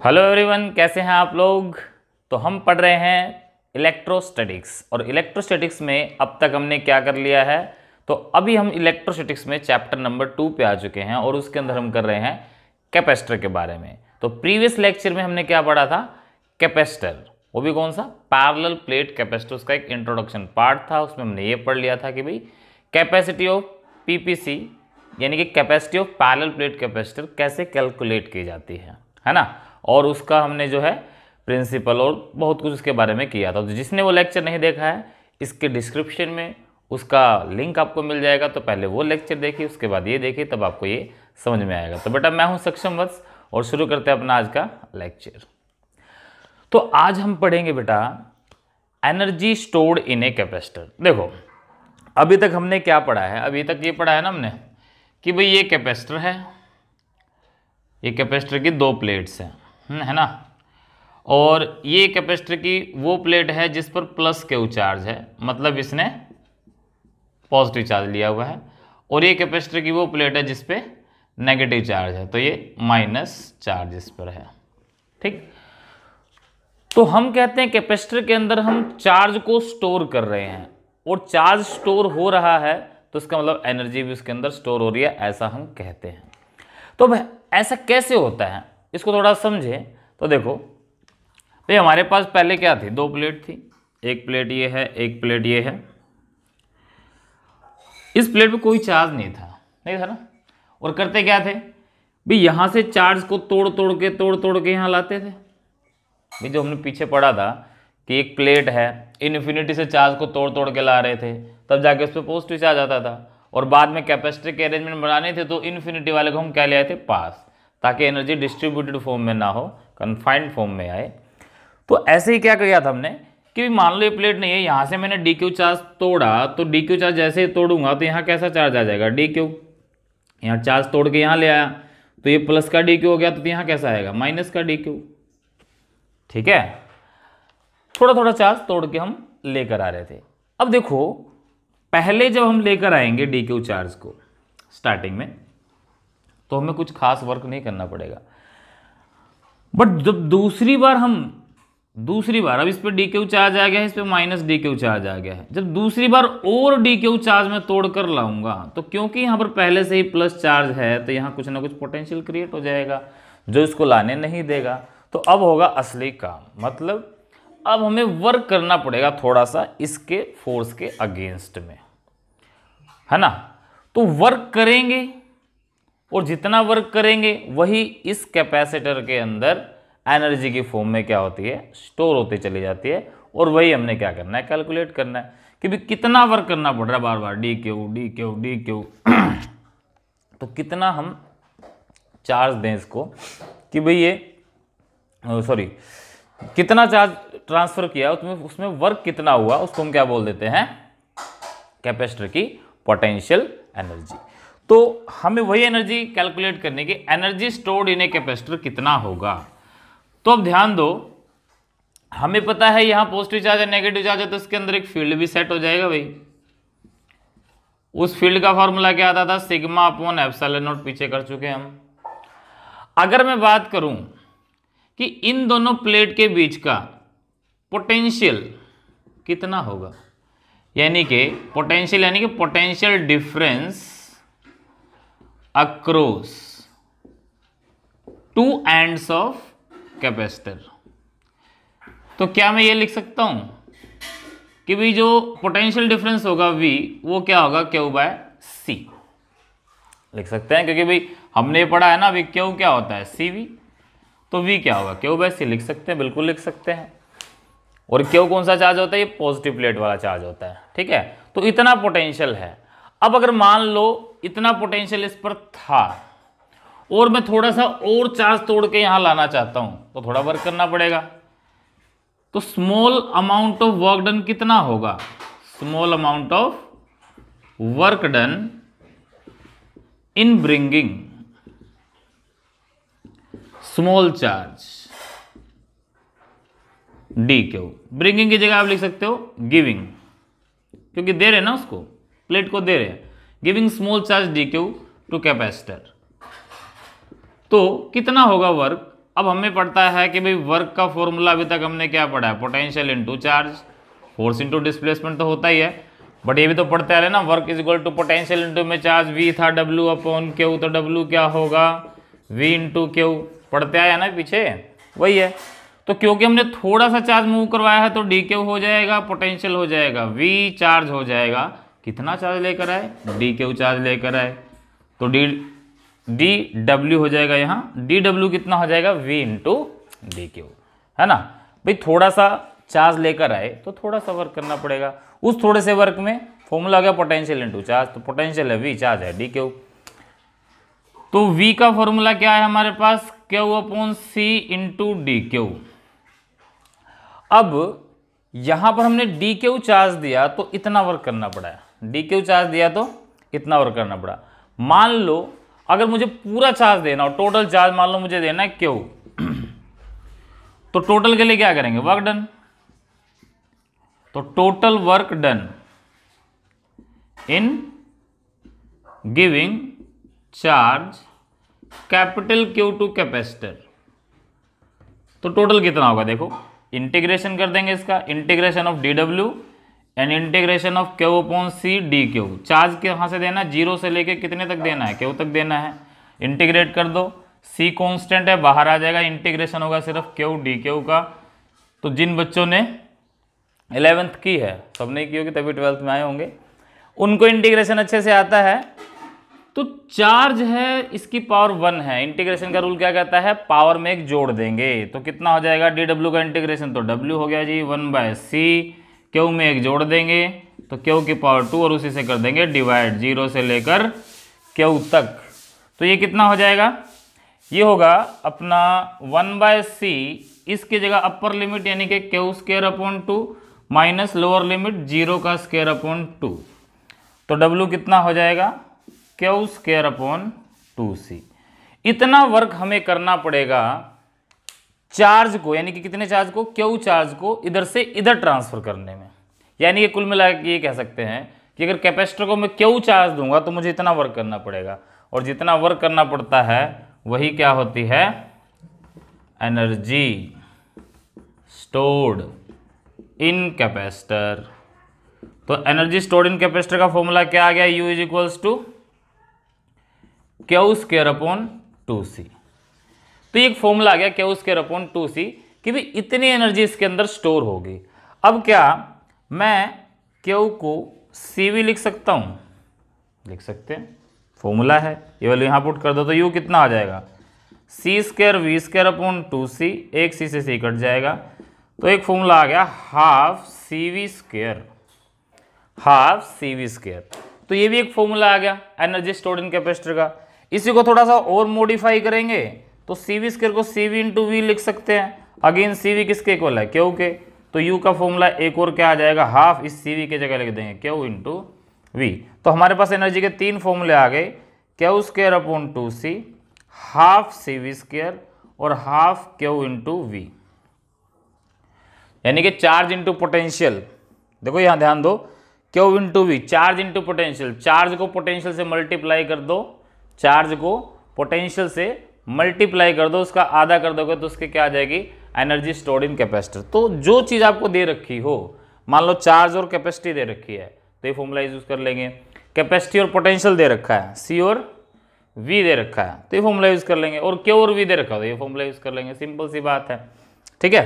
Hello everyone, कैसे हैं आप लोग। तो हम पढ़ रहे हैं इलेक्ट्रोस्टैटिक्स और इलेक्ट्रोस्टैटिक्स में अब तक हमने क्या कर लिया है। तो अभी हम इलेक्ट्रोस्टैटिक्स में चैप्टर नंबर 2 पे आ चुके हैं और उसके अंदर हम कर रहे हैं कैपेसिटर के बारे में। तो प्रीवियस लेक्चर में हमने क्या पढ़ा था, कैपेसिटर, वो भी कौन सा, पैरेलल प्लेट कैपेसिटर। उसका एक इंट्रोडक्शन पार्ट था, उसमें हमने ये पढ़ लिया था कि भाई कैपेसिटी ऑफ पीपीसी यानी कि capacity of parallel plate capacitor कैसे कैलकुलेट की जाती है ना। और उसका हमने जो है प्रिंसिपल और बहुत कुछ उसके बारे में किया था। तो जिसने वो लेक्चर नहीं देखा है, इसके डिस्क्रिप्शन में उसका लिंक आपको मिल जाएगा। तो पहले वो लेक्चर देखिए, उसके बाद ये देखिए, तब आपको ये समझ में आएगा। तो बेटा मैं हूं सक्षम वत्स और शुरू करते हैं अपना आज का लेक्चर। तो आज हम पढ़ेंगे बेटा energy stored in a capacitor. देखो अभी तक हमने क्या पढ़ा है, अभी तक ये पढ़ा है ना हमने कि भाई ये कैपेसिटर है, ये कैपेसिटर की दो प्लेट्स हैं, है ना। और ये कैपेसिटर की वो प्लेट है जिस पर प्लस क्यू चार्ज है, मतलब इसने पॉजिटिव चार्ज लिया हुआ है। और ये कैपेसिटर की वो प्लेट है जिस पे नेगेटिव चार्ज है, तो ये माइनस चार्ज इस पर है। ठीक, तो हम कहते हैं कैपेसिटर के अंदर हम चार्ज को स्टोर कर रहे हैं और चार्ज स्टोर हो रहा है, तो इसका मतलब एनर्जी भी उसके अंदर स्टोर हो रही है, ऐसा हम कहते हैं। तो ऐसा कैसे होता है, इसको थोड़ा समझे। तो देखो भाई हमारे पास पहले क्या थी, दो प्लेट थी, एक प्लेट ये है, एक प्लेट ये है। इस प्लेट पे कोई चार्ज नहीं था ना। और करते क्या थे भाई, यहां से चार्ज को तोड़ तोड़ के यहां लाते थे। भाई जो हमने पीछे पढ़ा था कि एक प्लेट है, इन्फिनिटी से चार्ज को तोड़ के ला रहे थे, तब जाके उस पर पॉजिटिव चार्ज आता था। और बाद में कैपेसिटर के अरेंजमेंट बनाने थे तो इन्फिनिटी वाले को हम क्या ले आए थे, पास, ताकि एनर्जी डिस्ट्रीब्यूटेड फॉर्म में ना हो, कन्फाइंड फॉर्म में आए। तो ऐसे ही क्या किया था हमने कि मान लो ये प्लेट नहीं है, यहाँ से मैंने डी क्यू चार्ज तोड़ा, तो डी क्यू चार्ज जैसे ही तोड़ूंगा तो यहाँ कैसा चार्ज आ जाएगा, डी क्यू। यहाँ चार्ज तोड़ के यहाँ ले आया तो ये प्लस का डी क्यू हो गया, तो यहाँ कैसा आएगा, माइनस का डी क्यू। ठीक है, थोड़ा थोड़ा चार्ज तोड़ के हम लेकर आ रहे थे। अब देखो पहले जब हम लेकर आएंगे डी क्यू चार्ज को स्टार्टिंग में, तो हमें कुछ खास वर्क नहीं करना पड़ेगा। बट जब दूसरी बार अब इस पर डी क्यू चार्ज आ गया है, इस पर माइनस डी क्यू चार्ज आ गया है, जब दूसरी बार और डी क्यू चार्ज में तोड़ कर लाऊंगा, तो क्योंकि यहां पर पहले से ही प्लस चार्ज है, तो यहां कुछ ना कुछ पोटेंशियल क्रिएट हो जाएगा जो इसको लाने नहीं देगा। तो अब होगा असली काम, मतलब अब हमें वर्क करना पड़ेगा थोड़ा सा इसके फोर्स के अगेंस्ट में, है ना। तो वर्क करेंगे और जितना वर्क करेंगे वही इस कैपेसिटर के अंदर एनर्जी की फॉर्म में क्या होती है, स्टोर होती चली जाती है। और वही हमने क्या करना है, कैलकुलेट करना है कि भाई कितना वर्क करना पड़ रहा है बार बार, D Q D Q D Q. तो कितना हम चार्ज दें इसको कि भाई ये कितना चार्ज ट्रांसफर किया, उसमें वर्क कितना हुआ, उसको हम क्या बोल देते हैं, कैपेसिटर की पोटेंशियल एनर्जी। तो हमें वही एनर्जी कैलकुलेट करने की, energy stored in a capacitor कितना होगा। तो अब ध्यान दो, हमें पता है यहां पॉजिटिव चार्ज है, नेगेटिव चार्ज है, तो इसके अंदर एक फील्ड भी सेट हो जाएगा भाई। उस फील्ड का फॉर्मूला क्या आता था, सिग्मा अपॉन एप्सिलॉन नॉट, पीछे कर चुके हम। अगर मैं बात करूं कि इन दोनों प्लेट के बीच का पोटेंशियल कितना होगा, यानी कि potential difference across two ends of capacitor, तो क्या मैं ये लिख सकता हूं कि भाई जो पोटेंशियल डिफरेंस होगा V, वो क्या होगा, Q बाय C लिख सकते हैं, क्योंकि भाई हमने पढ़ा है ना अभी Q क्या होता है, CV, तो V क्या होगा, Q बाय C लिख सकते हैं, बिल्कुल लिख सकते हैं। और Q कौन सा चार्ज होता है, ये पॉजिटिव प्लेट वाला चार्ज होता है। ठीक है, तो इतना पोटेंशियल है। अब अगर मान लो इतना पोटेंशियल इस पर था और मैं थोड़ा सा और चार्ज तोड़ के यहां लाना चाहता हूं, तो थोड़ा वर्क करना पड़ेगा। तो small amount of work done कितना होगा, small amount of work done in bringing small charge D Q. Bringing की जगह आप लिख सकते हो गिविंग, क्योंकि दे रहे ना उसको, प्लेट को दे रहे हैं, giving small charge D Q to capacitor. तो कितना होगा वर्क, अब हमें पड़ता है कि भाई वर्क का फॉर्मूला अभी तक हमने क्या पढ़ा है, potential into charge, force into displacement तो होता ही है, बट ये भी तो पढ़ते आ रहे ना, work is equal to potential into में चार्ज वी था W अपॉन क्यू, तो W क्या होगा V इंटू क्यू, पढ़ते आया ना पीछे, वही है। तो क्योंकि हमने थोड़ा सा चार्ज मूव करवाया है तो डी क्यू हो जाएगा, पोटेंशियल हो जाएगा V, चार्ज हो जाएगा, कितना चार्ज लेकर आए, डी क्यू चार्ज लेकर आए, तो डी डब्ल्यू हो जाएगा, यहाँ डी डब्ल्यू कितना हो जाएगा V इंटू डी क्यू, है ना भाई। थोड़ा सा चार्ज लेकर आए तो थोड़ा सा वर्क करना पड़ेगा, उस थोड़े से वर्क में फॉर्मूला आ गया पोटेंशियल इंटू चार्ज, तो पोटेंशियल है V, चार्ज है डी क्यू। तो V का फॉर्मूला क्या है हमारे पास, क्यू अपॉन सी इंटू डी क्यू। अब यहां पर हमने डी क्यू चार्ज दिया तो इतना वर्क करना पड़ा, डी क्यू चार्ज दिया तो इतना वर्क करना पड़ा। मान लो अगर मुझे पूरा चार्ज देना हो, टोटल चार्ज मान लो मुझे देना है क्यू, तो टोटल के लिए क्या करेंगे, वर्क डन, तो total work done in giving charge capital Q to capacitor, तो टोटल कितना होगा, देखो इंटीग्रेशन कर देंगे इसका, integration of D W and integration of Q upon C D Q. Charge कहाँ से देना है, जीरो से लेके कितने तक देना है, क्यू तक देना है, इंटीग्रेट कर दो, सी कांस्टेंट है बाहर आ जाएगा, इंटीग्रेशन होगा सिर्फ क्यू डी क्यू का। तो जिन बच्चों ने 11th की है, सब नहीं की होगी तभी 12th में आए होंगे, उनको इंटीग्रेशन अच्छे से आता है। तो चार्ज है इसकी पावर 1 है, इंटीग्रेशन का रूल क्या कहता है, पावर में एक जोड़ देंगे, तो कितना हो जाएगा डी डब्ल्यू का इंटीग्रेशन, तो डब्ल्यू हो गया जी 1/c, क्यू में एक जोड़ देंगे तो क्यू की पावर 2 और उसी से कर देंगे डिवाइड, 0 से लेकर क्यू तक। तो ये कितना हो जाएगा, ये होगा अपना 1/c, इसकी जगह अपर लिमिट यानी कि Q square upon 2 minus lower limit 0 का स्क्वायर अपॉन 2, तो डब्ल्यू कितना हो जाएगा, क्यू स्क्वायर अपॉन 2c। इतना वर्क हमें करना पड़ेगा चार्ज को, यानी कि कितने चार्ज को, क्यू चार्ज को इधर से इधर ट्रांसफर करने में। यानी कि कुल मिला के ये कह सकते हैं कि अगर कैपेसिटर को मैं क्यू चार्ज दूंगा तो मुझे इतना वर्क करना पड़ेगा, और जितना वर्क करना पड़ता है वही क्या होती है, एनर्जी स्टोर्ड इन कैपेसिटर। तो एनर्जी स्टोर्ड इन कैपेसिटर का फॉर्मूला क्या आ गया, U is equals to Q square upon 2c। तो एक फॉर्मूला आ गया क्यू स्क्वायर अपॉन 2c कि भाई इतनी एनर्जी इसके अंदर स्टोर होगी। अब क्या मैं क्यू को CV लिख सकता हूं, लिख सकते हैं, फॉर्मूला है, ये वाले यहां पुट कर दो तो U कितना आ जाएगा, C square V square upon 2c, एक C से C कट जाएगा, तो एक फॉर्मूला आ गया half CV square, half CV square. तो ये भी एक फॉर्मूला आ गया एनर्जी स्टोर्ड इन कैपेसिटर का। इसी को थोड़ा सा और मॉडिफाई करेंगे तो CV स्क्वायर को CV इंटू V लिख सकते हैं, अगेन CV किसके इक्वल है, क्यू के, तो U का फॉर्मूला एक और क्या आ जाएगा, हाफ इस CV के जगह लिख देंगे क्यू इंटू V। तो हमारे पास एनर्जी के 3 फॉर्मूले आ गए, Q square upon 2c, half CV square और हाफ क्यू इंटू V, यानी कि चार्ज इंटू पोटेंशियल। देखो यहां ध्यान दो, Q into V, charge into potential, charge को पोटेंशियल से मल्टीप्लाई कर दो, चार्ज को पोटेंशियल से मल्टीप्लाई कर दो, उसका आधा कर दोगे तो उसके क्या आ जाएगी, एनर्जी स्टोर्ड इन कैपेसिटर। तो जो चीज़ आपको दे रखी हो, मान लो चार्ज और कैपेसिटी दे रखी है तो ये फॉर्मूला यूज कर लेंगे, कैपेसिटी और पोटेंशियल दे रखा है, C और V दे रखा है तो ये फॉर्मूला यूज कर लेंगे, और Q और V दे रखा है तो ये फॉर्मूला यूज कर लेंगे, सिंपल सी बात है, ठीक है।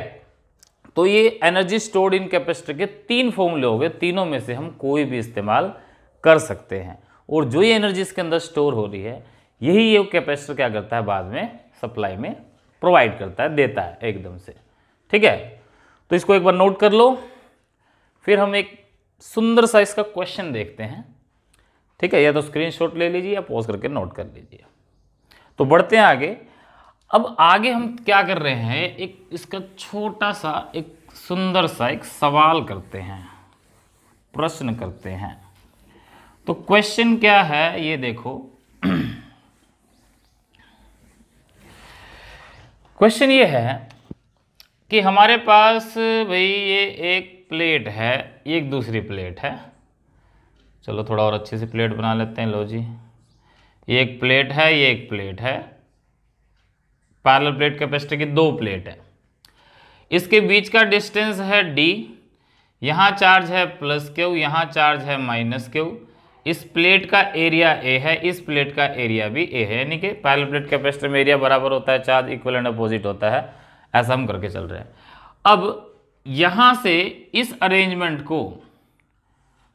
तो ये एनर्जी स्टोर्ड इन कैपेसिटर के 3 फॉर्मूले हो गए, तीनों में से हम कोई भी इस्तेमाल कर सकते हैं, और जो ये एनर्जी इसके अंदर स्टोर हो रही है यही ये कैपेसिटर क्या करता है, बाद में सप्लाई में प्रोवाइड करता है, देता है एकदम से, ठीक है। तो इसको एक बार नोट कर लो, फिर हम एक सुंदर सा इसका क्वेश्चन देखते हैं, ठीक है, या तो स्क्रीनशॉट ले लीजिए या पॉज करके नोट कर लीजिए। तो बढ़ते हैं आगे। अब आगे हम क्या कर रहे हैं, एक इसका छोटा सा एक सुंदर सा एक सवाल करते हैं, प्रश्न करते हैं। तो क्वेश्चन क्या है ये देखो, क्वेश्चन ये है कि हमारे पास भाई ये एक प्लेट है, ये एक दूसरी प्लेट है, चलो थोड़ा और अच्छे से प्लेट बना लेते हैं, लो जी, ये एक प्लेट है, ये एक प्लेट है, पैरेलल प्लेट कैपेसिटर की 2 प्लेट है, इसके बीच का डिस्टेंस है d, यहाँ चार्ज है प्लस क्यू, यहाँ चार्ज है माइनस क्यू, इस प्लेट का एरिया a है, इस प्लेट का एरिया भी a है, यानी कि पैरेलल प्लेट कैपेसिटर में एरिया बराबर होता है, चार्ज इक्वल एंड अपोजिट होता है, ऐसा हम करके चल रहे हैं। अब यहाँ से इस अरेंजमेंट को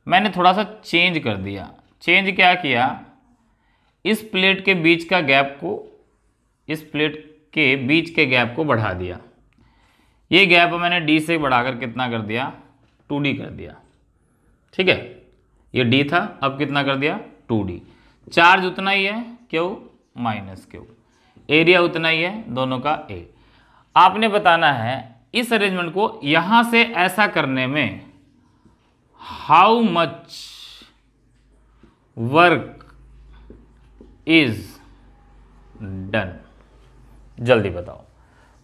मैंने थोड़ा सा चेंज कर दिया। चेंज क्या किया, इस प्लेट के बीच का गैप को, इस प्लेट के बीच के गैप को बढ़ा दिया। ये गैप मैंने d से बढ़ाकर कितना कर दिया, 2d कर दिया। ठीक है, ये d था, अब कितना कर दिया 2d। चार्ज उतना ही है क्यू माइनस क्यू, एरिया उतना ही है दोनों का a। आपने बताना है इस अरेंजमेंट को यहां से ऐसा करने में how much work is done, जल्दी बताओ।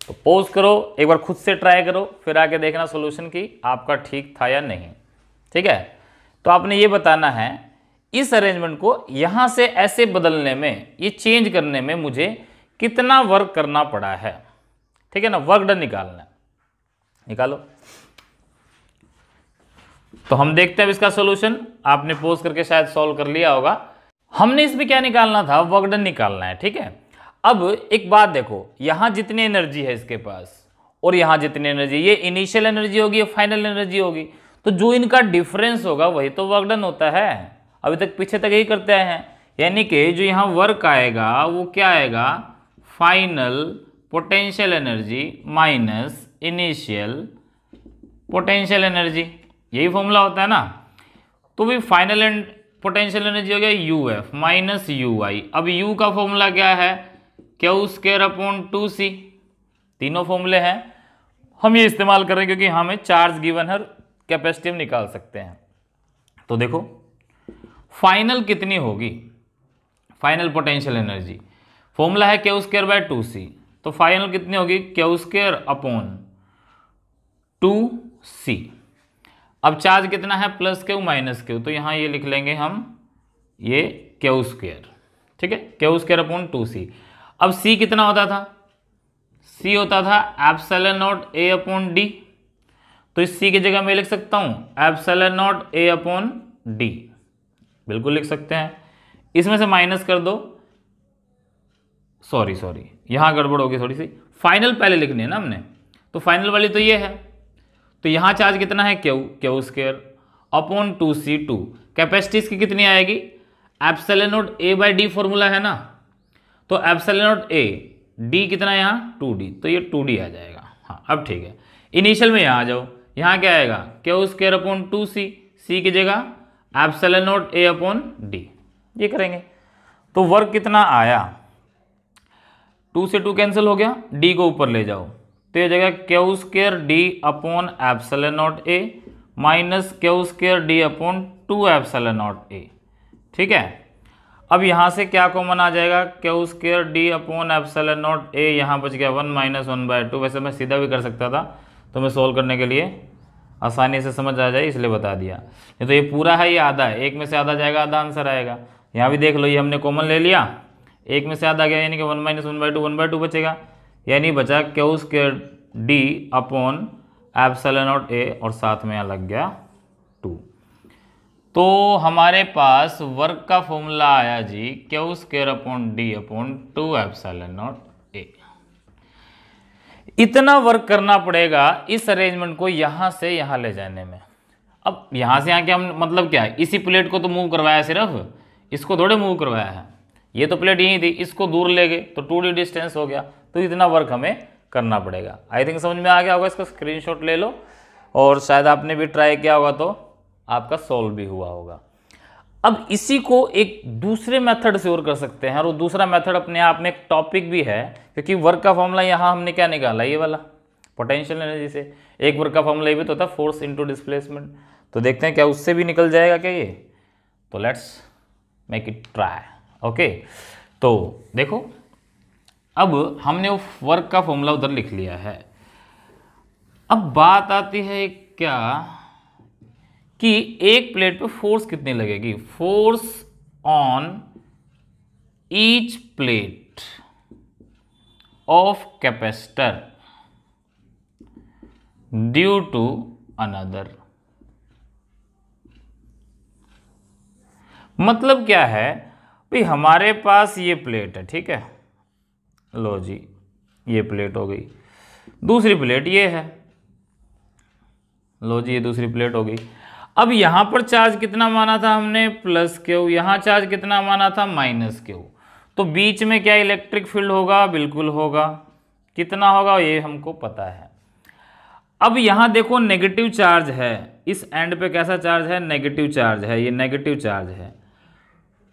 तो पॉज करो, एक बार खुद से ट्राई करो, फिर आके देखना सॉल्यूशन की आपका ठीक था या नहीं। ठीक है, तो आपने ये बताना है इस अरेंजमेंट को यहां से ऐसे बदलने में, ये चेंज करने में मुझे कितना वर्क करना पड़ा है। ठीक है ना, वर्क डन निकालना है, निकालो। तो हम देखते हैं इसका सॉल्यूशन। आपने पॉज करके शायद सॉल्व कर लिया होगा। हमने इसमें क्या निकालना था, वर्क डन निकालना है। ठीक है, अब एक बात देखो, यहां जितनी एनर्जी है इसके पास और यहां जितनी एनर्जी, ये इनिशियल एनर्जी होगी, ये फाइनल एनर्जी होगी, तो जो इनका डिफरेंस होगा वही तो वर्क डन होता है। अभी तक पीछे तक यही करते आए हैं, यानी कि जो यहां वर्क आएगा वो क्या आएगा, final potential energy minus initial potential energy, यही फॉर्मूला होता है ना। तो भी फाइनल एंड पोटेंशियल एनर्जी हो गया UF माइनस UI। अब U का फॉर्मूला क्या है, क्यू स्क्वायर अपॉन 2C। तीनों फॉर्मूले हैं, हम ये इस्तेमाल कर रहे हैं क्योंकि हमें चार्ज गिवन है, कैपेसिटी निकाल सकते हैं। तो देखो फाइनल कितनी होगी, फाइनल पोटेंशियल एनर्जी, फॉर्मूला है क्यू स्क्वायर बाय 2C, तो फाइनल कितनी होगी, क्यू स्क्वायर अपॉन 2C। अब चार्ज कितना है, प्लस क्यू माइनस क्यू, तो यहाँ ये लिख लेंगे हम ये क्यू स्क्वायर। ठीक है, क्यू स्क्वायर अपॉन 2C। अब C कितना होता था, C होता था epsilon not A upon D, तो इस C की जगह मैं लिख सकता हूँ epsilon not A upon D, बिल्कुल लिख सकते हैं। इसमें से माइनस कर दो, सॉरी यहाँ गड़बड़ होगी थोड़ी सी, फाइनल पहले लिखनी है ना हमने, तो फाइनल वाली तो ये है। तो यहाँ चार्ज कितना है, Q square upon 2C2। Capacity इसकी कितनी आएगी, epsilon not A by D formula है ना, तो एप्सिलॉन नॉट A, D कितना है यहाँ 2D, तो ये 2D आ जाएगा। हाँ अब ठीक है, इनिशियल में यहाँ आ जाओ, यहाँ क्या आएगा, Q square upon 2C, C की जगह epsilon not A upon D, ये करेंगे। तो वर्क कितना आया, 2 से 2 कैंसिल हो गया, D को ऊपर ले जाओ, तो ये जगह Q square D upon epsilon not A minus Q square D upon 2 epsilon not A। ठीक है, अब यहाँ से क्या कॉमन आ जाएगा, Q square D upon epsilon not A, यहाँ बच गया 1 माइनस 1/2। वैसे मैं सीधा भी कर सकता था, तो मैं सोल्व करने के लिए आसानी से समझ आ जाए इसलिए बता दिया। नहीं तो ये पूरा है, ये आधा है, एक में से आधा जाएगा, आधा आंसर आएगा। यहाँ भी देख लो, ये हमने कॉमन ले लिया, एक में से आधा गया, यानी कि 1 माइनस 1/2 बचेगा, यानी बचा Q square D upon epsilon not A, और साथ में यहाँ लग गया 2। तो हमारे पास वर्क का फॉर्मूला आया जी Q square upon D upon 2 epsilon not A। इतना वर्क करना पड़ेगा इस अरेंजमेंट को यहाँ से यहाँ ले जाने में। अब यहाँ से यहाँ क्या मतलब क्या है, इसी प्लेट को तो मूव करवाया, सिर्फ इसको थोड़े मूव करवाया है, ये तो प्लेट यहीं थी, इसको दूर ले गए तो 2D डिस्टेंस हो गया, तो इतना वर्क हमें करना पड़ेगा। आई थिंक समझ में आ गया होगा, इसका स्क्रीनशॉट ले लो, और शायद आपने भी ट्राई किया होगा तो आपका सॉल्व भी हुआ होगा। अब इसी को एक दूसरे मेथड से और कर सकते हैं, और वो दूसरा मेथड अपने आप में एक टॉपिक भी है, क्योंकि वर्क का फॉर्मूला यहाँ हमने क्या निकाला, ये वाला पोटेंशियल एनर्जी से। एक वर्क का फॉर्मूला ये भी तो था, फोर्स इनटू डिस्प्लेसमेंट। तो देखते हैं क्या उससे भी निकल जाएगा क्या ये, तो let's make it try. Okay, तो देखो अब हमने वो वर्क का फॉर्मूला उधर लिख लिया है। अब बात आती है क्या कि एक प्लेट पे फोर्स कितनी लगेगी, force on each plate of capacitor due to another. मतलब क्या है भाई, हमारे पास ये प्लेट है, ठीक है, लो जी ये प्लेट हो गई, दूसरी प्लेट ये है, लो जी ये दूसरी प्लेट हो गई। अब यहां पर चार्ज कितना माना था हमने, प्लस क्यू, यहां चार्ज कितना माना था, माइनस क्यू। तो बीच में क्या इलेक्ट्रिक फील्ड होगा, बिल्कुल होगा। कितना होगा ये हमको पता है। अब यहां देखो नेगेटिव चार्ज है, इस एंड पे कैसा चार्ज है, नेगेटिव चार्ज है, ये नेगेटिव चार्ज है।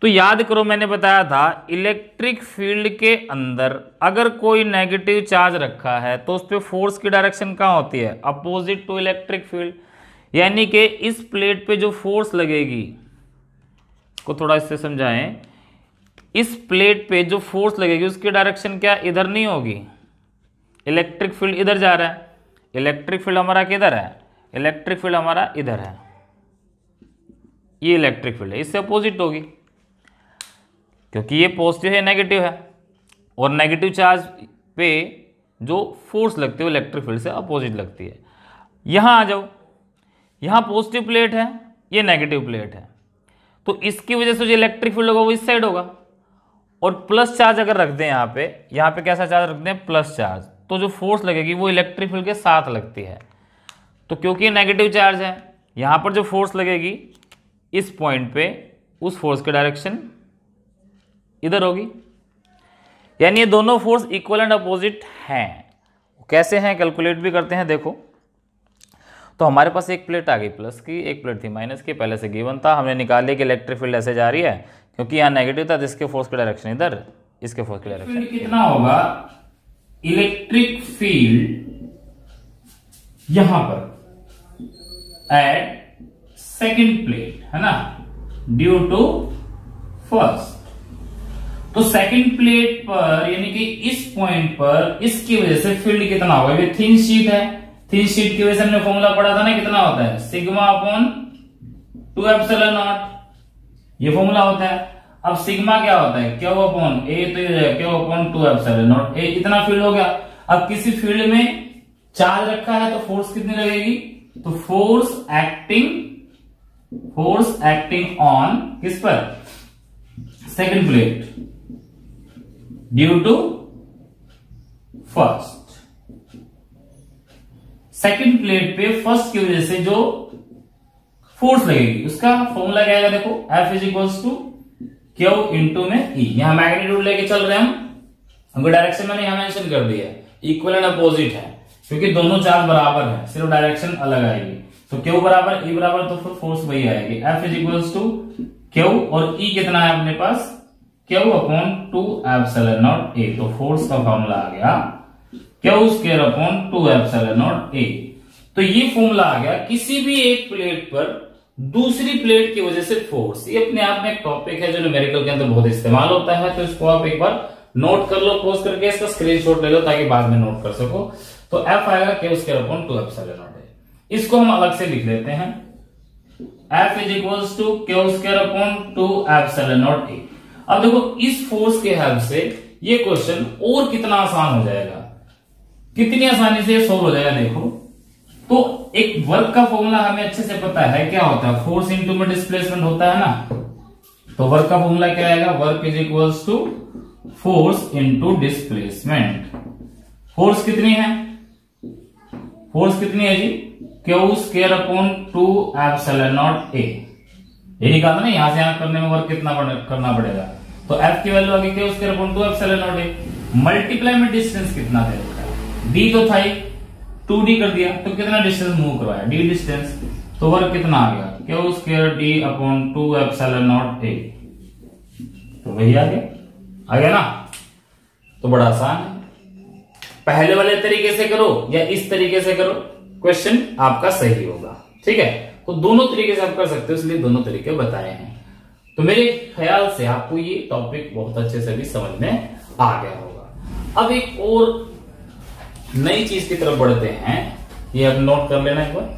तो याद करो मैंने बताया था इलेक्ट्रिक फील्ड के अंदर अगर कोई नेगेटिव चार्ज रखा है तो उस पर फोर्स की डायरेक्शन कहाँ होती है, अपोजिट टू इलेक्ट्रिक फील्ड। यानी कि इस प्लेट पे जो फोर्स लगेगी, को थोड़ा इससे समझाएं, इस प्लेट पे जो फोर्स लगेगी उसकी डायरेक्शन क्या इधर नहीं होगी, इलेक्ट्रिक फील्ड इधर जा रहा है, इलेक्ट्रिक फील्ड हमारा किधर है, इलेक्ट्रिक फील्ड हमारा इधर है, ये इलेक्ट्रिक फील्ड है, इससे अपोजिट होगी क्योंकि ये पॉजिटिव है नेगेटिव है, और नेगेटिव चार्ज पे जो फोर्स लगती है वो इलेक्ट्रिक फील्ड से अपोजिट लगती है। यहां आ जाओ, यहां पॉजिटिव प्लेट है, ये नेगेटिव प्लेट है, तो इसकी वजह से जो इलेक्ट्रिक फील्ड होगा वो इस साइड होगा। और प्लस चार्ज अगर रख दें यहाँ पे कैसा चार्ज रख दें, प्लस चार्ज, तो जो फोर्स लगेगी वो इलेक्ट्रिक फील्ड के साथ लगती है। तो क्योंकि ये नेगेटिव चार्ज है, यहाँ पर जो फोर्स लगेगी इस पॉइंट पे, उस फोर्स की डायरेक्शन इधर होगी। यानी ये दोनों फोर्स इक्वल एंड अपोजिट हैं। कैसे हैं कैलकुलेट भी करते हैं, देखो। तो हमारे पास एक प्लेट आ गई प्लस की, एक प्लेट थी माइनस की, पहले से गिवन था, हमने निकाल लिया कि इलेक्ट्रिक फील्ड ऐसे जा रही है क्योंकि यहाँ नेगेटिव था, तो इसके फोर्स की डायरेक्शन इधर, इसके फोर्स की डायरेक्शन कितना होगा, इलेक्ट्रिक फील्ड यहां पर एट सेकेंड प्लेट है ना, ड्यू टू फर्स्ट। तो सेकंड प्लेट पर यानी कि इस पॉइंट पर इसकी वजह से फील्ड कितना होगा, ये थिन शीट है, थिन शीट की वजह से हमने फॉर्मूला पढ़ा था ना, कितना होता है, सिग्मा अपॉन 2 एप्सिलॉन नॉट, ये फॉर्मूला होता है। अब सिग्मा क्या होता है, क्यू अपॉन ए, तो ये क्यू अपॉन 2 एप्सिलॉन नॉट ए, इतना फील्ड हो गया। अब किसी फील्ड में चार्ज रखा है तो फोर्स कितनी लगेगी, तो फोर्स एक्टिंग ऑन किस पर, second plate due to first. Second plate पे फर्स्ट की वजह से जो फोर्स लगेगी उसका फॉर्मूला क्या आएगा, देखो F is equals to Q into में ई। यहां मैग्नीट्यूड लेके चल रहे हैं हमको डायरेक्शन मैंने यहां मेंशन कर दिया है, इक्वल एंड अपोजिट है क्योंकि दोनों चार्ज बराबर है, सिर्फ डायरेक्शन अलग आएगी। तो क्यू बराबर ई बराबर, तो फिर फोर्स वही आएगी, F is equals to Q, और ई कितना है अपने पास, Q upon 2 epsilon naught A. तो फोर्स का फॉर्मूला आ गया Q square upon 2 epsilon naught A. तो ये फॉर्मूला आ गया किसी भी एक प्लेट पर दूसरी प्लेट की वजह से फोर्स। ये अपने आप में एक टॉपिक है जो न्यूमेरिकल के अंदर बहुत इस्तेमाल होता है, तो इसको आप एक बार नोट कर लो, पोस्ट करके इसका स्क्रीनशॉट ले लो ताकि बाद में नोट कर सको। तो एफ आएगा Q square upon 2 epsilon naught A. इसको हम अलग से लिख लेते हैं, F is equals to Q square upon 2 epsilon naught A. अब देखो इस फोर्स के हेल्प से ये क्वेश्चन और कितना आसान हो जाएगा, कितनी आसानी से ये सोल्व हो जाएगा। देखो तो एक वर्क का फॉर्मूला हमें अच्छे से पता है, क्या होता है, फोर्स इंटू में डिस्प्लेसमेंट होता है ना। तो वर्क का फॉर्मूला क्या आएगा, work is equals to force into displacement. Force कितनी है, फोर्स कितनी है जी, Q square upon 2 epsilon naught A. ये निकालना ना, यहां से यहां करने में वर्क कितना करना पड़ेगा। तो एफ की वैल्यू आ गई Q square upon 2 epsilon naught ए, मल्टीप्लाई में डिस्टेंस कितना दे रखा है, डी तो था ही, 2d कर दिया तो कितना डिस्टेंस मूव करवाया, d डिस्टेंस। तो वर्क कितना आ गया, Q square D upon 2 epsilon naught A. तो वही आ गया ना। तो बड़ा आसान है, पहले वाले तरीके से करो या इस तरीके से करो, क्वेश्चन आपका सही होगा। ठीक है, तो दोनों तरीके से आप कर सकते हो, इसलिए दोनों तरीके बताए हैं। तो मेरे ख्याल से आपको ये टॉपिक बहुत अच्छे से भी समझ में आ गया होगा। अब एक और नई चीज की तरफ बढ़ते हैं, ये अब नोट कर लेना एक बार।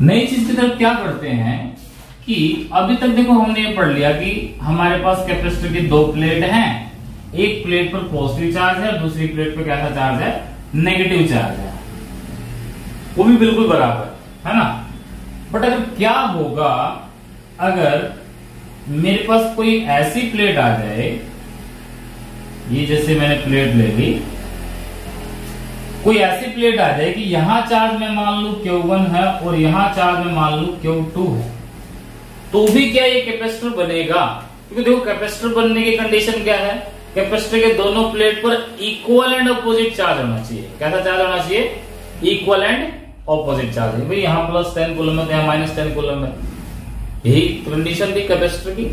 नई चीज की तरफ क्या करते हैं कि अभी तक देखो हमने ये पढ़ लिया कि हमारे पास कैपेसिटर की 2 प्लेट हैं, एक प्लेट पर पॉजिटिव चार्ज है और दूसरी प्लेट पर कैसा चार्ज है, नेगेटिव चार्ज है, वो भी बिल्कुल बराबर है ना। बट अगर क्या होगा अगर मेरे पास कोई ऐसी प्लेट आ जाए, ये जैसे मैंने प्लेट ले ली, कोई ऐसी प्लेट आ जाए कि यहां चार्ज में मान लू Q1 है और यहां चार्ज में मान लू Q2 है, तो भी क्या ये कैपेसिटर बनेगा? क्योंकि देखो कैपेसिटर बनने की कंडीशन क्या है, कैपेसिटर के दोनों प्लेट पर इक्वल एंड अपोजिट चार्ज होना चाहिए। कैसा चार्ज होना चाहिए? इक्वल एंड ऑपोजिट चार्ज है। भाई यहाँ +10 कूलम है तो यहाँ -10 कूलम है, यही कंडीशन थी कैपेसिटर की।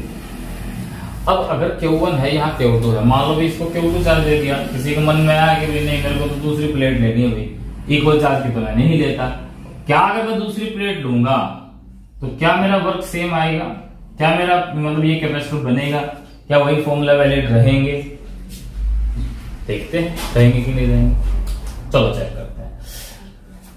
अब अगर Q1 है, यहाँ Q2 है, मान लो भी इसको Q2 चार्ज दे दिया, किसी के मन में आया कि नहीं मेरे को तो दूसरी प्लेट लेनी है भाई, इक्वल चार्ज की तो मैं नहीं लेता। क्या अगर मैं दूसरी प्लेट लूंगा तो क्या मेरा वर्क सेम आएगा? क्या मेरा मतलब ये कैपेसिटर बनेगा? क्या वही फॉर्मूला वैलिड रहेंगे? देखते हैं रहेंगे कि नहीं रहेंगे, चलो चेक करते हैं।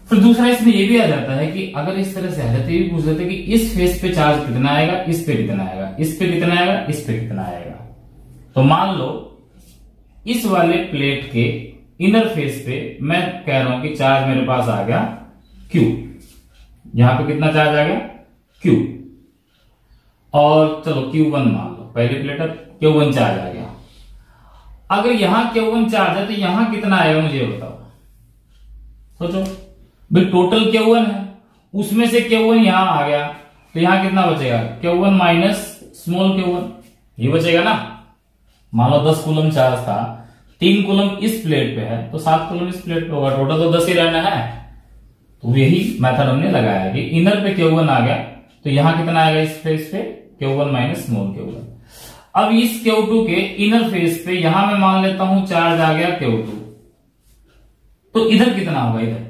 फिर दूसरा इसमें ये भी आ जाता है कि अगर इस तरह से आ जाते, ये भी पूछ लेते कि इस फेस पे चार्ज कितना आएगा, इस पे कितना आएगा, इस पे कितना आएगा, इस पे कितना आएगा। तो मान लो इस वाले प्लेट के इनर फेस पे मैं कह रहा हूं कि चार्ज मेरे पास आ गया Q, यहां पे कितना चार्ज आ गया Q, और चलो Q1 मान लो, पहली प्लेट Q1 चार्ज आ गया। अगर यहां Q1 चार्ज है तो यहां कितना आएगा मुझे बताओ, सोचो भाई। टोटल Q1 है, उसमें से Q1 यहां आ गया तो यहां कितना बचेगा? Q1 माइनस स्मॉल Q1, ये बचेगा ना। मान लो 10 कूलम चार्ज था, 3 कूलम इस प्लेट पे है तो 7 कूलम इस प्लेट पे होगा, टोटल तो 10 ही रहना है। तो यही मेथड हमने लगाया कि इनर पे Q1 आ गया तो यहां कितना आएगा इस फेस पे? Q1 minus small Q1। अब इस Q2 के इनर फेस पे यहां मैं मान लेता हूं चार्ज आ गया Q2, तो इधर कितना होगा? इधर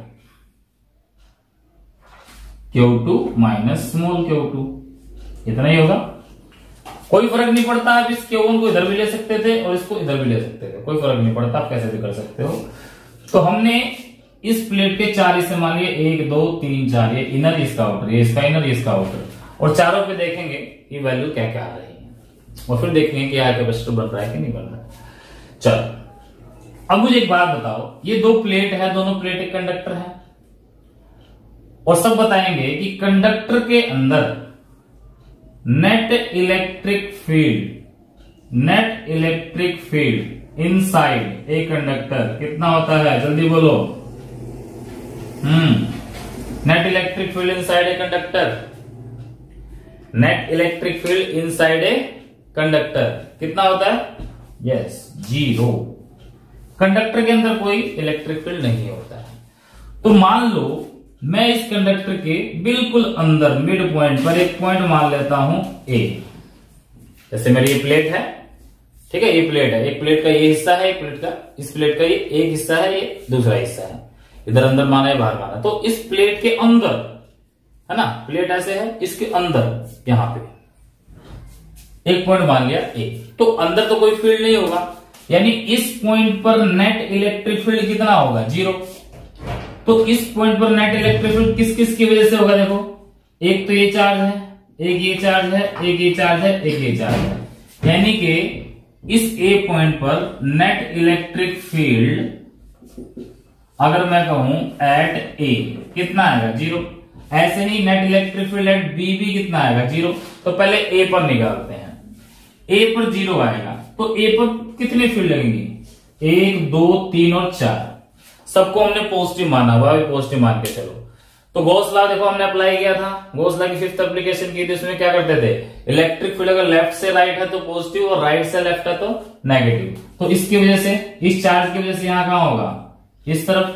Q2 माइनस स्मॉल Q2, इतना ही होगा। कोई फर्क नहीं पड़ता, आप इस Q1 को इधर भी ले सकते थे और इसको इधर भी ले सकते थे, कोई फर्क नहीं पड़ता, आप कैसे भी कर सकते हो। तो हमने इस प्लेट के 4 हिस्से मान लिए, 1 2 3 4, ये इनर, इसका आउटर, ये इसका इनर, ये इसका आउटर, और चारों पे देखेंगे ये वैल्यू क्या क्या आ रही है और फिर देखेंगे कि यह कैपेसिटर बन रहा है कि नहीं बन रहा है। चलो अब मुझे एक बात बताओ, ये 2 प्लेट है, दोनों प्लेट एक कंडक्टर है, और सब बताएंगे कि कंडक्टर के अंदर net electric field inside a conductor कितना होता है? जल्दी बोलो। Net electric field inside a conductor, net electric field inside a conductor कितना होता है? यस, 0। कंडक्टर के अंदर कोई इलेक्ट्रिक फील्ड नहीं होता है। तो मान लो मैं इस कंडक्टर के बिल्कुल अंदर मिड पॉइंट पर एक पॉइंट मान लेता हूं A। जैसे मेरी ये प्लेट है, ठीक है, ये प्लेट है, एक प्लेट का ये हिस्सा है, एक प्लेट का, इस प्लेट का ये एक हिस्सा है, ये दूसरा हिस्सा है, इधर अंदर माना है बाहर माना। तो इस प्लेट के अंदर है ना, प्लेट ऐसे है, इसके अंदर यहां पे एक पॉइंट मान लिया A, तो अंदर तो कोई फील्ड नहीं होगा, यानी इस पॉइंट पर नेट इलेक्ट्रिक फील्ड कितना होगा? 0। तो इस पॉइंट पर नेट इलेक्ट्रिक फील्ड किस किस की वजह से होगा? देखो, एक तो ये चार्ज है, एक ये चार्ज है, एक ये चार्ज है, एक ये चार्ज है, यानी कि इस A पॉइंट पर नेट इलेक्ट्रिक फील्ड अगर मैं कहूं एट A कितना आएगा? 0। ऐसे ही net electric field at B भी कितना आएगा? 0। तो पहले A पर निकालते हैं, A पर 0 आएगा, तो A पर कितनी फील्ड लगेंगी? 1 2 3 और 4, सबको हमने पॉजिटिव माना हुआ, पॉजिटिव मान के चलो। तो गॉस लॉ देखो हमने अप्लाई किया था, गॉस लॉ की 5th एप्लीकेशन की थी, उसमें क्या करते थे? इलेक्ट्रिक फील्ड अगर लेफ्ट से राइट है तो पॉजिटिव और राइट से लेफ्ट है तो नेगेटिव। तो इसकी वजह से, इस चार्ज की वजह से यहां कहां होगा? इस तरफ,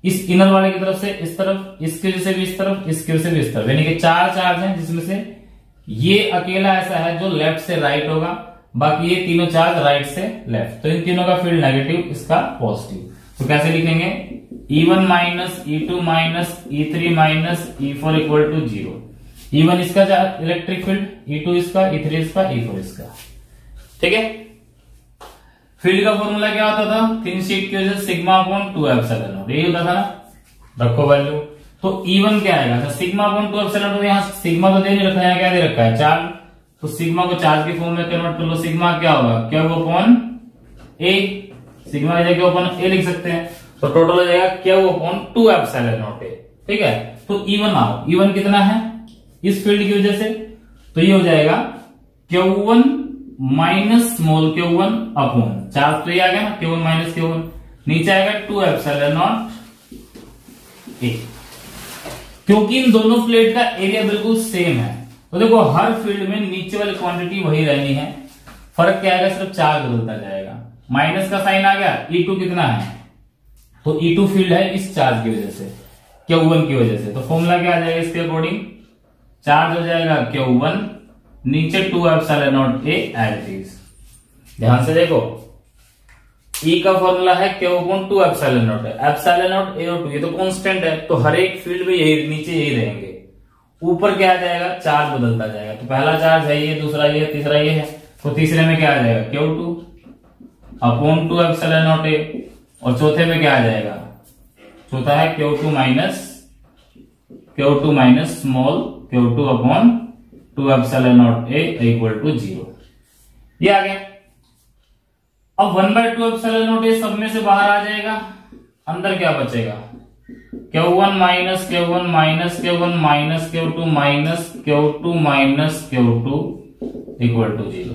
इस इनर वाले की तरफ से इस तरफ, इसकी वजह से भी इस तरफ, इसकी वजह से भी इस तरफ, यानी कि 4 चार्ज हैं जिसमें से ये अकेला ऐसा है जो लेफ्ट से राइट होगा, बाकी ये तीनों चार्ज राइट से लेफ्ट। तो इन तीनों का फील्ड नेगेटिव, इसका पॉजिटिव। तो कैसे लिखेंगे? E1 minus E2 minus E3 minus E4 equal to 0। E1 इसका इलेक्ट्रिक फील्ड, E2 इसका, E3 इसका, E4 इसका, ठीक है। फील्ड का फॉर्मूला क्या होता था? थिन शीट की वजह से सिग्मा अपॉन 2 एप्सिलॉन नॉट, यही होता था ना। रखो वैल्यू, तो E1 क्या आएगा? सिग्मा अपॉन 2 एप्सिलॉन नॉट, यहाँ सिग्मा तो दे नहीं रखा है, क्या दे रखा है? चार्ज। तो सिग्मा को चार्ज के फॉर्म में कन्वर्ट कर लो, सिग्मा क्या होगा? क्या अपॉन ए, सिग्मा जगह अपन ए लिख सकते हैं, तो टोटल हो जाएगा क्यू अपॉन 2 एप्सिलॉन नॉट ए। ठीक है, तो E1 आओ, E1 कितना है इस फील्ड की वजह से, तो ये हो जाएगा Q1 minus small Q1 upon charge, तो ये आ गया ना Q1 माइनस Q1, नीचे आएगा 2 एप्सिलॉन नॉट ए। क्योंकि इन दोनों प्लेट का एरिया बिल्कुल सेम है, तो देखो हर फील्ड में नीचे वाली क्वांटिटी वही रहनी है, फर्क क्या आएगा, सिर्फ चार्ज बदलता जाएगा। माइनस का साइन आ गया, E2 कितना है, तो E2 फील्ड है इस चार्ज की वजह से, Q1 की वजह से, तो फॉर्मूला क्या आ जाएगा इसके अकॉर्डिंग, चार्ज हो जाएगा Q1 नीचे 2 epsilon naught A as it is. ध्यान से देखो, E का फॉर्मूला है Q अपॉन 2 एप्सिलॉन नॉट है, एप्सिलॉन नॉट ए और 2 ये तो कांस्टेंट है, तो हर एक फील्ड में यही नीचे यही रहेंगे, ऊपर क्या आ जाएगा, चार्ज बदलता जाएगा, तो पहला चार्ज है ये, दूसरा ये, तीसरा ये है, तो तीसरे में क्या आ जाएगा Q2 upon 2 epsilon naught A, और चौथे में क्या आ जाएगा, चौथा है Q2 minus small Q2 upon 2 epsilon naught A equal to 0। ये आ गया। अब 1/2 एप्सिलॉन नॉट ए सब में से बाहर आ जाएगा, अंदर क्या बचेगा, Q1 minus Q1 minus Q1 minus Q2 minus Q2 minus Q2 equal to 0।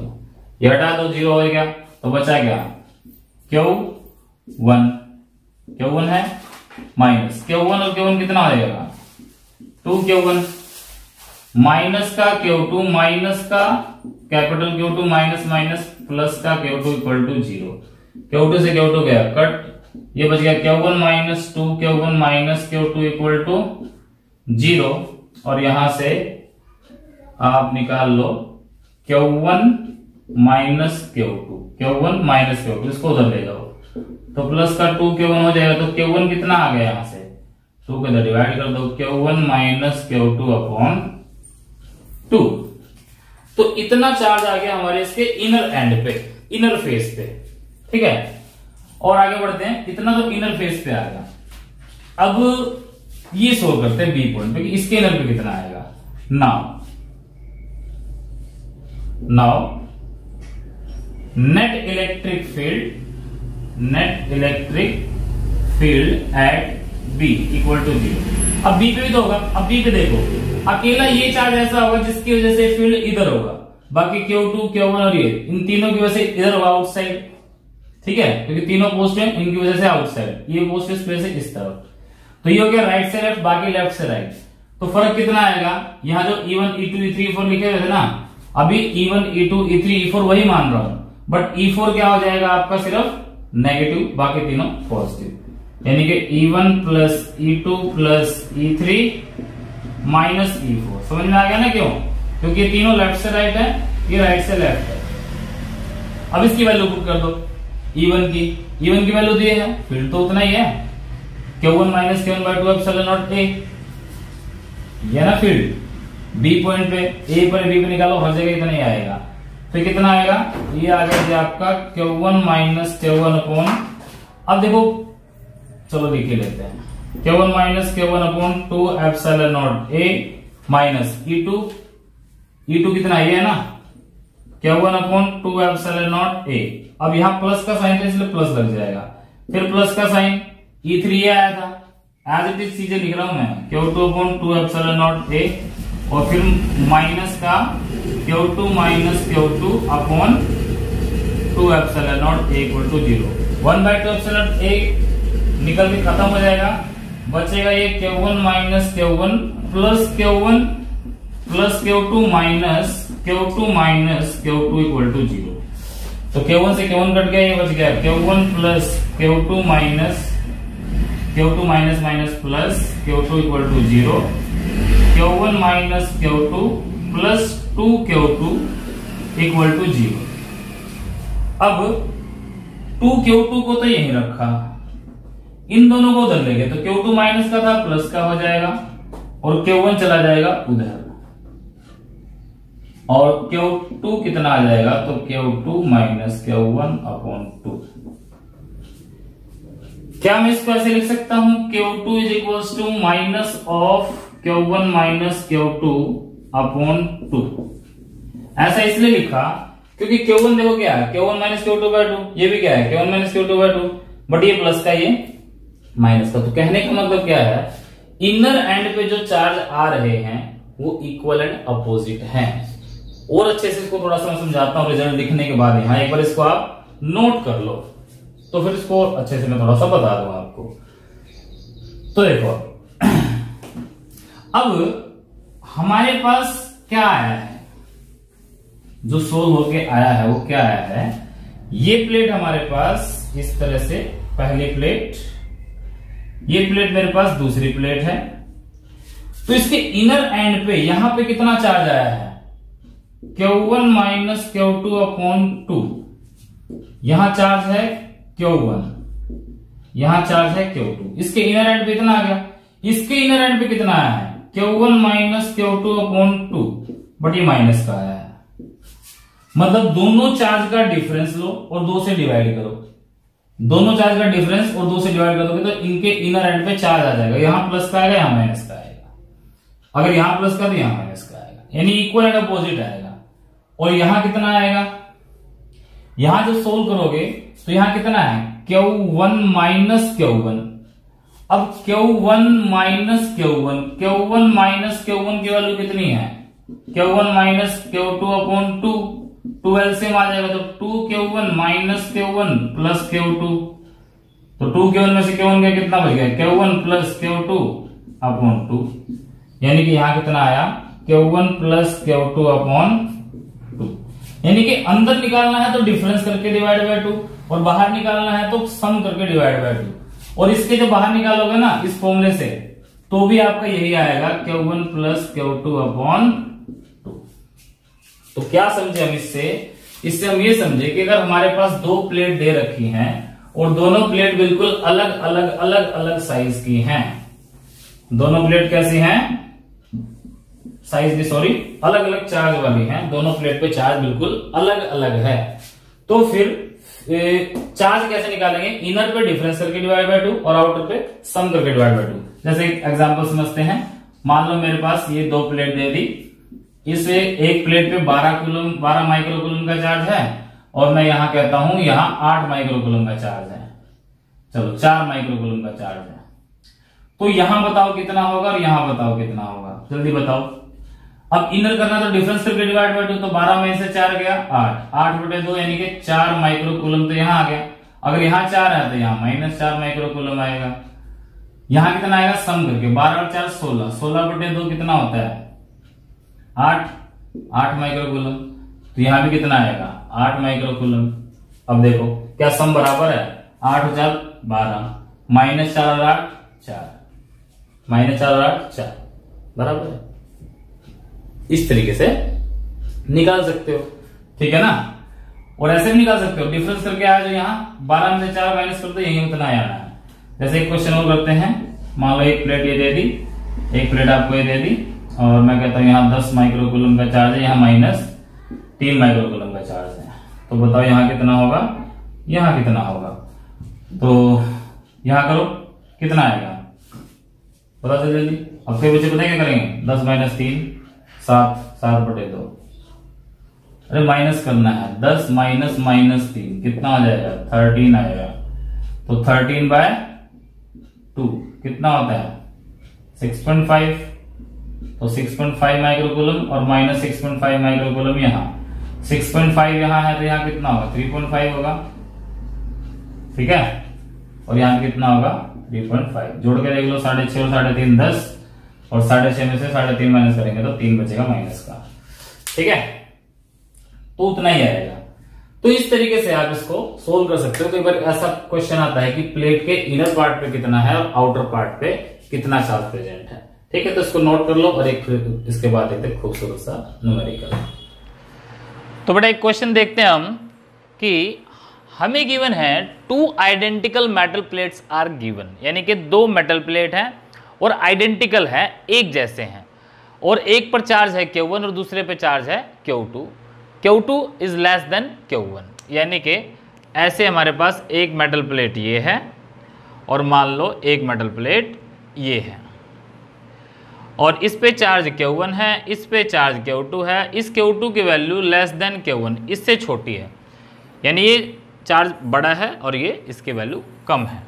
ये हटा दो, 0 हो गया, तो बचा क्या Q1 है माइनस Q1 और Q1 कितना हो जाएगा 2Q1 माइनस का Q2 माइनस का capital Q2 minus minus plus का Q2 इक्वल टू 0। Q2 से Q2 गया कट, ये बच गया Q1 minus 2Q1 minus Q2 equal to 0, और यहां से आप निकाल लो Q1 माइनस Q2, इसको उधर ले जाओ, तो प्लस का 2Q1 हो जाएगा, तो Q1 कितना आ गया यहां से 2 के इधर डिवाइड कर दो, Q1 माइनस Q2 अपॉन 2। तो इतना चार्ज आ गया हमारे इसके इनर एंड पे, इनर फेस पे। ठीक है, और आगे बढ़ते हैं, इतना तो इनर फेस पे आएगा। अब ये सोल्व करते हैं बी पॉइंट पे कि इसके इनर पे कितना आएगा। Now net electric field at B equal to 0। अब बी पे भी तो होगा, अब बी पे देखो अकेला ये चार्ज ऐसा होगा जिसकी वजह से फील्ड इधर होगा, बाकी Q2 Q1 और ये इन तीनों की वजह से इधर होगा आउटसाइड। ठीक है, क्योंकि तीनों पोस्ट है इनकी वजह से आउटसाइड, ये पोस्ट स्पेस है इस तरफ, तो ये हो गया राइट से लेफ्ट, बाकी लेफ्ट से राइट। तो फर्क कितना आएगा, यहां जो E1 E2 E3 E4 लिखे हुए थे ना, अभी E1 E2 E3 E4 वही मान रहा हूं, बट E4 क्या हो जाएगा आपका सिर्फ नेगेटिव, बाकी तीनों पॉजिटिव, यानी कि E1 plus E2 plus E3 minus E4। समझ में आ गया ना क्यों, क्योंकि ये तीनों लेफ्ट से राइट है, ये राइट से लेफ्ट है। अब इसकी वैल्यू पुट कर दो, E1 की वैल्यू दी है, फील्ड तो उतना ही है, Q1 minus Q1/2 epsilon naught A, ये ना फील्ड बी पॉइंट पे, ए पर बी पे निकालो, हर जगह इतना ही आएगा। तो कितना आएगा, ये आ गया आपका Q1 माइनस Q1 अपॉन, अब देखो चलो लिख के लेते हैं, Q1 minus Q1 upon 2 epsilon naught ए माइनस E2 कितना ये है ना Q1 upon 2 epsilon naught A. अब यहां प्लस का साइन था इसलिए प्लस लग जाएगा, फिर प्लस का साइन E3 ये आया था, एज इट इज चीजें लिख रहा हूं मैं, Q2 upon 2 epsilon naught A, और फिर माइनस का Q2 minus Q2 upon 2 epsilon naught A equal to 0। 1/2 epsilon A निकल के खत्म हो जाएगा, बचेगा ये Q1 minus Q1 plus Q2 minus Q2 equal to 0। तो Q1 से Q1 कट गया, ये बच गया Q1 plus Q2 minus minus plus Q2 equal to 0, Q1 minus Q2 plus 2Q2 equal to 0। अब 2Q2 को तो यही रखा, इन दोनों को उधर ले गए, तो Q2 माइनस का था प्लस का हो जाएगा, और Q1 चला जाएगा उधर, और Q2 कितना आ जाएगा, तो Q2 माइनस Q1 अपॉन 2। क्या मैं इसको ऐसे लिख सकता हूं, Q2 is equals to minus of Q1 minus Q2 upon 2। ऐसा इसलिए लिखा क्योंकि Q1 देखो क्या है, Q1 माइनस Q2/2, ये भी क्या है Q1 माइनस Q2/2, बट ये प्लस का ये माइनस का। तो कहने का मतलब क्या है, इनर एंड पे जो चार्ज आ रहे हैं वो इक्वल एंड अपोजिट हैं। और अच्छे से इसको थोड़ा सा मैं समझाता हूं रिजल्ट दिखने के बाद, यहां एक बार इसको आप नोट कर लो तो फिर इसको अच्छे से मैं थोड़ा सा बता दूंगा आपको। तो देखो अब हमारे पास क्या आया है, जो सोल्व होके आया है वो क्या आया है, ये प्लेट हमारे पास इस तरह से पहली प्लेट, ये प्लेट मेरे पास दूसरी प्लेट है। तो इसके इनर एंड पे यहां पे कितना चार्ज आया है, Q1 माइनस Q2/2। यहां चार्ज है Q1, यहां चार्ज है Q2। इसके इनर एंड पे कितना आ गया, इसके इनर एंड पे कितना आया है Q1 माइनस Q2/2, बट ये माइनस का आया है। मतलब दोनों चार्ज का डिफरेंस लो और 2 से डिवाइड करो, दोनों चार्ज का डिफरेंस और 2 से डिवाइड कर दोगे तो इनके इनर एंड पे चार्ज आ जाएगा, यहां प्लस का आएगा यहां माइनस का आएगा, अगर यहां प्लस का तो यहां माइनस का आएगा, यानी इक्वल एंड अपोजिट आएगा। और यहां कितना आएगा, यहां जब सोल्व करोगे तो यहां कितना है Q1 माइनस Q1। अब Q1 minus Q1, Q1 minus Q1 की वैल्यू कितनी है, Q1 माइनस Q2/2, 2 एलसीएम आ जाएगा तो 2Q1 minus Q1 plus Q2। तो 2Q1 में से Q1 का कितना बच गया, Q1 प्लस Q2/2, यानी कि यहां कितना आया Q1 प्लस Q2/2। यानी कि अंदर निकालना है तो डिफरेंस करके डिवाइड बाय 2 और बाहर निकालना है तो सम करके डिवाइड बाय 2। और इसके जो बाहर निकालोगे ना इस फॉर्मूले से तो भी आपका यही आएगा Q1 प्लस Q2/2। तो क्या समझे हम इससे हम ये समझे कि अगर हमारे पास 2 प्लेट दे रखी हैं और दोनों प्लेट बिल्कुल अलग अलग साइज की हैं, दोनों प्लेट कैसी हैं, साइज की सॉरी अलग अलग चार्ज वाली हैं, दोनों प्लेट पे चार्ज बिल्कुल अलग अलग है, तो फिर चार्ज कैसे निकालेंगे, इनर पे डिफरेंस करके डिवाइड बाय 2 और आउटर पे सम करके डिवाइड बाय 2। जैसे एक एग्जांपल समझते हैं, मान लो मेरे पास ये 2 प्लेट दे दी, इसे एक प्लेट पे 12 माइक्रोकूलम का चार्ज है और मैं यहां कहता हूं यहां 8 माइक्रोकूलम का चार्ज है, चलो 4 माइक्रोकूलम का चार्ज है। तो यहां बताओ कितना होगा और यहां बताओ कितना होगा, जल्दी बताओ। अब इनर करना तो डिफरेंस करके डिवाइड बाय 2, तो 12 में से 4 गया 8/2 यानी कि 4 माइक्रोकूलम तो यहां आ गया। अगर यहां 4 है तो यहां -4 माइक्रोकूलम आएगा। यहां कितना आएगा सम करके, 12 और 4 16, 16/2 कितना होता है 8 माइक्रोकूलम। तो यहां भी कितना आएगा 8 माइक्रोकूलम। अब देखो क्या सम बराबर है, 8 और 4 12, -4 और 8 4, -4 और 8 4 बराबर है। इस तरीके से निकाल सकते हो, ठीक है ना। और ऐसे भी निकाल सकते हो, डिफरेंस करके आया जो यहाँ 12 में से 4 माइनस कर दो, यही उतना आना है। जैसे एक क्वेश्चन और करते हैं, मान लो एक प्लेट ये दे दी, एक प्लेट आपको ये दे दी और मैं कहता हूं यहाँ 10 माइक्रोकूलम का चार्ज है, यहाँ -3 माइक्रोकूलम का चार्ज है। तो बताओ यहाँ कितना होगा, यहाँ कितना होगा। तो यहाँ करो कितना आएगा पता चल जल्दी। अब फिर बच्चे पता क्या करेंगे, 10 - 3 7/2। अरे माइनस करना है, 10 - -3 कितना आ जाएगा 13 आएगा। तो 13/2 कितना होता है 6.5। तो 6.5 माइक्रोकूलम और -6.5 माइक्रोकूलम यहाँ, 6.5 यहाँ है तो यहाँ कितना होगा 3.5 होगा, ठीक है। और यहाँ कितना होगा 3.5, जोड़ के देख लो 6.5 और 3.5 10, और 6.5 में से 3.5 माइनस करेंगे तो 3 बचेगा माइनस का, ठीक है। तो उतना ही आएगा। तो इस तरीके से आप इसको सोल्व कर सकते हो। कई बार ऐसा क्वेश्चन आता है कि प्लेट के इनर पार्ट पे कितना है और आउटर पार्ट पे कितना चार्ज प्रेजेंट है, ठीक है। तो इसको नोट कर लो और एक इसके बाद एक खूबसूरत सा न्यूमेरिकल। तो बेटा एक क्वेश्चन देखते हैं हम कि हमें गिवन है 2 identical metal plates are given, यानी कि 2 मेटल प्लेट हैं और आइडेंटिकल है, एक जैसे हैं, और एक पर चार्ज है Q1 और दूसरे पे चार्ज है Q2। Q2 is less than Q1, यानी कि ऐसे हमारे पास एक मेटल प्लेट ये है और मान लो एक मेटल प्लेट ये है। और इस पे चार्ज Q1 है, इस पे चार्ज Q2 है, इस Q2 की वैल्यू लेस देन Q1, इससे छोटी है, यानी ये चार्ज बड़ा है और ये इसकी वैल्यू कम है।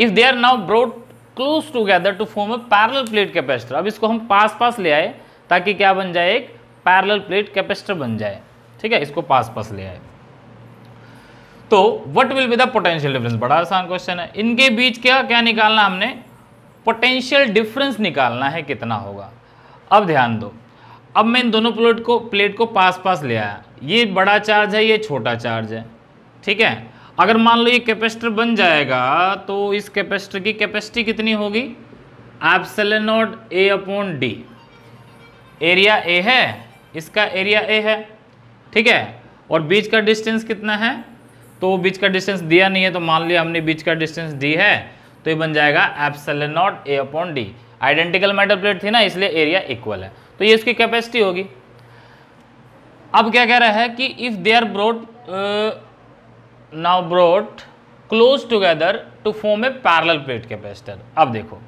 If they are now brought close together to form a parallel plate capacitor, अब इसको हम पास पास ले आए ताकि क्या बन जाए, एक पैरेलल प्लेट कैपेसिटर बन जाए, ठीक है, इसको पास पास ले आए। तो what will be the potential difference, बड़ा आसान क्वेश्चन है। इनके बीच क्या क्या निकालना, हमने पोटेंशियल डिफरेंस निकालना है, कितना होगा। अब ध्यान दो, अब मैं इन दोनों प्लेट को पास पास ले आया, ये बड़ा चार्ज है, ये छोटा चार्ज है, ठीक है। अगर मान लो ये कैपेसिटर बन जाएगा तो इस कैपेसिटर की कैपेसिटी कितनी होगी, epsilon naught A upon D. Area A है, इसका एरिया ए है, ठीक है, और बीच का डिस्टेंस कितना है, तो बीच का डिस्टेंस दिया नहीं है, तो मान लिया हमने बीच का डिस्टेंस दी है, तो ये बन जाएगा एप्सिलॉन नॉट ए upon D. Identical metal plate थी ना, इसलिए एरिया इक्वल है, तो ये इसकी कैपेसिटी होगी। अब क्या कह रहा है कि if they are now brought close together to form a parallel plate capacitor. अब देखो,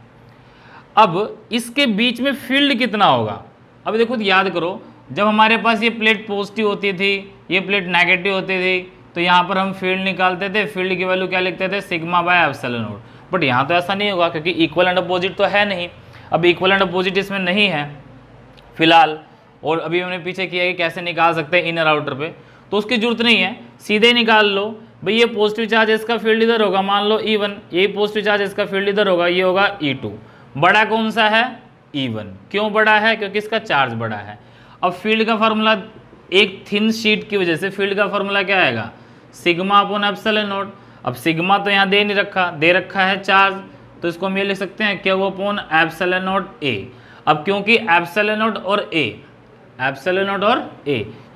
अब इसके बीच में फील्ड कितना होगा। अब देखो, याद करो, जब हमारे पास ये प्लेट पॉजिटिव होती थी, ये प्लेट नेगेटिव होती थी, तो यहाँ पर हम फील्ड निकालते थे, फील्ड की वैल्यू क्या लिखते थे, sigma by epsilon not. But यहाँ तो ऐसा नहीं होगा, क्योंकि इक्वल एंड अपोजिट तो है नहीं। अब इक्वल एंड अपोजिट इसमें नहीं है फिलहाल, और अभी हमने पीछे किया कि कैसे निकाल सकते हैं इनर आउटर पे, तो उसकी जरूरत नहीं है, सीधे निकाल लो भाई। ये पॉजिटिव चार्ज इसका फील्ड इधर होगा, मान लो E1, यही पॉजिटिव चार्ज इसका फील्ड इधर होगा, ये होगा E2। बड़ा कौन सा है, E1। क्यों बड़ा है, क्योंकि इसका चार्ज बड़ा है। अब फील्ड का फॉर्मूला, एक थिन शीट की वजह से फील्ड का फॉर्मूला क्या आएगा, सिग्मा अपॉन एप्सिलॉन नॉट। अब सिग्मा तो यहाँ दे रखा है चार्ज, तो इसको हम ये लिख सकते हैं Q upon epsilon not A। अब क्योंकि एप्सिलॉन नॉट और A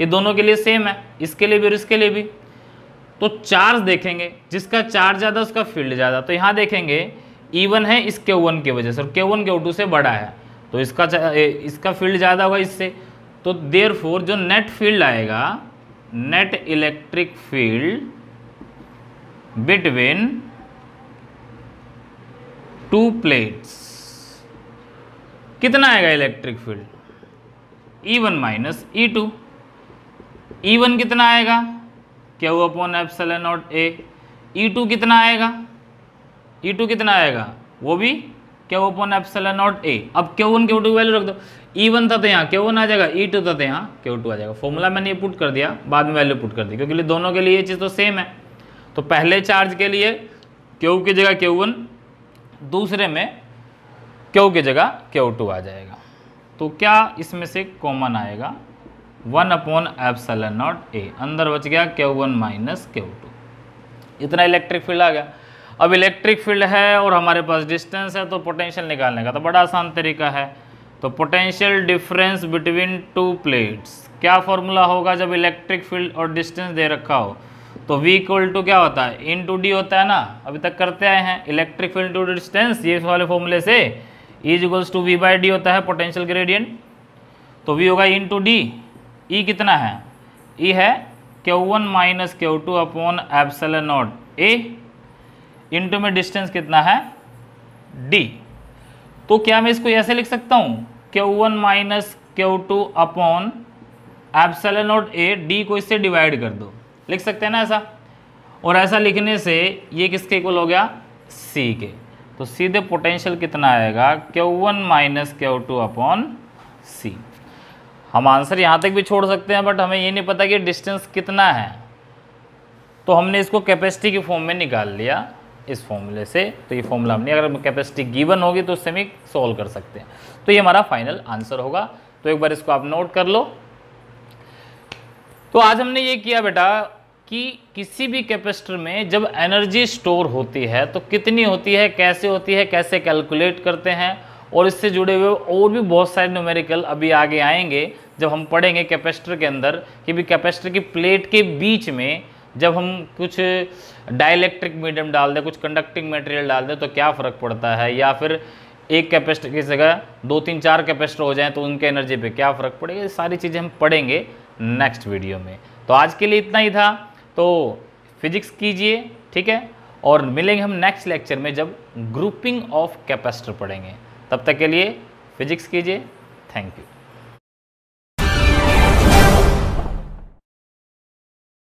ये दोनों के लिए सेम है, इसके लिए भी और इसके लिए भी, तो चार्ज देखेंगे, जिसका चार्ज ज़्यादा उसका फील्ड ज़्यादा। तो यहाँ देखेंगे E1 है इस Q1 की वजह से, और Q1 Q2 से बड़ा है, तो इसका फील्ड ज़्यादा होगा इससे। तो देयरफॉर जो नेट फील्ड आएगा, net electric field between two plates, कितना आएगा electric field, E1 minus E2। E1 कितना आएगा, Q upon epsilon not A। E2 कितना आएगा, वो भी Q upon epsilon not A। अब Q1 Q2 की वैल्यू रख दो, E1 था तो यहाँ Q1 आ जाएगा, E2 था तो यहाँ Q2 आ जाएगा। फॉर्मूला मैंने ये पुट कर दिया, बाद में वैल्यू पुट कर दी, क्योंकि दोनों के लिए ये चीज़ तो सेम है। तो पहले चार्ज के लिए Q की जगह Q1, दूसरे में Q की जगह Q2 आ जाएगा। तो क्या इसमें से कॉमन आएगा, 1 अपॉन एप्सिलॉन नॉट A, अंदर बच गया Q1 माइनस Q2। इतना इलेक्ट्रिक फील्ड आ गया। अब इलेक्ट्रिक फील्ड है और हमारे पास डिस्टेंस है, तो पोटेंशियल निकालने का तो बड़ा आसान तरीका है। तो potential difference between two plates, क्या फॉर्मूला होगा जब इलेक्ट्रिक फील्ड और डिस्टेंस दे रखा हो, तो V इक्वल टू क्या होता है, इन टू डी होता है ना, अभी तक करते आए हैं। इलेक्ट्रिक फील्ड टू डिस्टेंस, ये वाले फॉर्मूले से is equals to V by d होता है पोटेंशियल ग्रेडियंट। तो V होगा इन टू डी, E कितना है, E है Q1 minus Q2 upon epsilon not A, into में डिस्टेंस कितना है D। तो क्या मैं इसको ऐसे लिख सकता हूँ, Q1 minus Q2 upon epsilon not A, D को इससे डिवाइड कर दो, लिख सकते हैं ना ऐसा। और ऐसा लिखने से ये किसके इक्वल हो गया, C के। तो सीधे पोटेंशियल कितना आएगा, Q1 minus Q2 upon C। हम आंसर यहाँ तक भी छोड़ सकते हैं, बट हमें ये नहीं पता कि डिस्टेंस कितना है, तो हमने इसको कैपेसिटी के फॉर्म में निकाल लिया इस फॉर्मूले से। तो ये फॉर्मूला हमने, अगर कैपेसिटी गिवन होगी तो उससे हम सॉल्व कर सकते हैं। तो ये हमारा फाइनल आंसर होगा। तो एक बार इसको आप नोट कर लो। तो आज हमने ये किया बेटा कि किसी भी कैपेसिटर में जब एनर्जी स्टोर होती है तो कितनी होती है, कैसे कैलकुलेट करते हैं, और इससे जुड़े हुए और भी बहुत सारे न्यूमेरिकल अभी आगे आएंगे जब हम पढ़ेंगे कैपेसिटर के अंदर कि भी कैपेसिटर की प्लेट के बीच में जब हम कुछ डाइलेक्ट्रिक मीडियम डाल दें, कुछ कंडक्टिंग मटेरियल डाल दें तो क्या फ़र्क पड़ता है, या फिर एक कैपेसिटर की जगह 2 3 4 कैपेसिटर हो जाएं तो उनके एनर्जी पे क्या फ़र्क पड़ेगा। ये सारी चीज़ें हम पढ़ेंगे नेक्स्ट वीडियो में। तो आज के लिए इतना ही था। तो फिजिक्स कीजिए, ठीक है, और मिलेंगे हम नेक्स्ट लेक्चर में जब ग्रुपिंग ऑफ कैपेसिटर पढ़ेंगे। तब तक के लिए फिजिक्स कीजिए। Thank you.